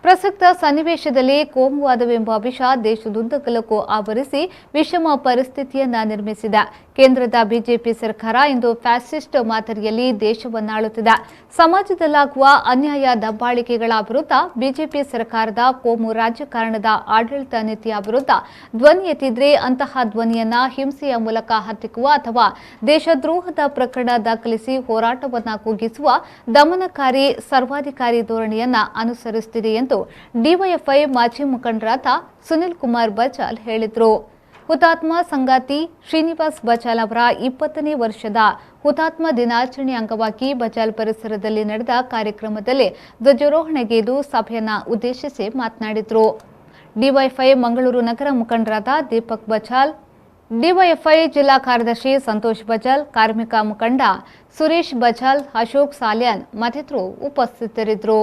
ಪ್ರಸಕ್ತ ಸನ್ನಿವೇಶದಲ್ಲಿ ಕೋಮುವಾದವೆಂಬ ವಿಷ ದೇಶದುದ್ದಗಲಕ್ಕೂ ಆವರಿಸಿ ವಿಷಮ ಪರಿಸ್ಥಿತಿಯನ್ನ ನಿರ್ಮಿಸಿದೆ. ಕೇಂದ್ರದ ಬಿಜೆಪಿ ಸರ್ಕಾರ ಇಂದು ಫ್ಯಾಸಿಸ್ಟ್ ಮಾದರಿಯಲ್ಲಿ ದೇಶವನ್ನಾಳುತ್ತಿದೆ. ಸಮಾಜದಲ್ಲಾಗುವ ಅನ್ಯಾಯ ದಬ್ಬಾಳಿಕೆಗಳ ವಿರುದ್ಧ ಬಿಜೆಪಿ ಸರ್ಕಾರದ ಕೋಮು ರಾಜಕಾರಣದ ಆಡಳಿತ ನೀತಿಯ ವಿರುದ್ಧ ಧ್ವನಿ ಎತ್ತಿದ್ರೆ ಅಂತಹ ಧ್ವನಿಯನ್ನ ಹಿಂಸೆಯ ಮೂಲಕ ಹತ್ತಿಕ್ಕುವ ಅಥವಾ ದೇಶದ್ರೋಹದ ಪ್ರಕರಣ ದಾಖಲಿಸಿ ಹೋರಾಟವನ್ನ ಕುಗ್ಗಿಸುವ ದಮನಕಾರಿ ಸರ್ವಾಧಿಕಾರಿ ಧೋರಣೆಯನ್ನ ಅನುಸರಿಸುತ್ತಿದೆ ಎಂದು ಡಿವೈಎಫ್ಐ ಮಾಜಿ ಮುಖಂಡರಾದ ಸುನಿಲ್ ಕುಮಾರ್ ಬಚಾಲ್ ಹೇಳಿದರು. ಹುತಾತ್ಮ ಸಂಗಾತಿ ಶ್ರೀನಿವಾಸ್ ಬಚಾಲ್ ಅವರ 20ನೇ ವರ್ಷದ ಹುತಾತ್ಮ ದಿನಾಚರಣೆ ಅಂಗವಾಗಿ ಬಚಾಲ್ ಪರಿಸರದಲ್ಲಿ ನಡೆದ ಕಾರ್ಯಕ್ರಮದಲ್ಲಿ ಧ್ವಜಾರೋಹಣೆಗೈದು ಸಭೆಯನ್ನು ಉದ್ದೇಶಿಸಿ ಮಾತನಾಡಿದರು. ಡಿವೈಎಫ್ಐ ಮಂಗಳೂರು ನಗರ ಮುಖಂಡರಾದ ದೀಪಕ್ ಬಚಾಲ್, ಡಿವೈಎಫ್ಐ ಜಿಲ್ಲಾ ಕಾರ್ಯದರ್ಶಿ ಸಂತೋಷ್ ಬಚಾಲ್, ಕಾರ್ಮಿಕ ಮುಖಂಡ ಸುರೇಶ್ ಬಚಾಲ್, ಅಶೋಕ್ ಸಾಲ್ಯಾನ್ ಮತ್ತಿತರರು ಉಪಸ್ಥಿತರಿದ್ದರು.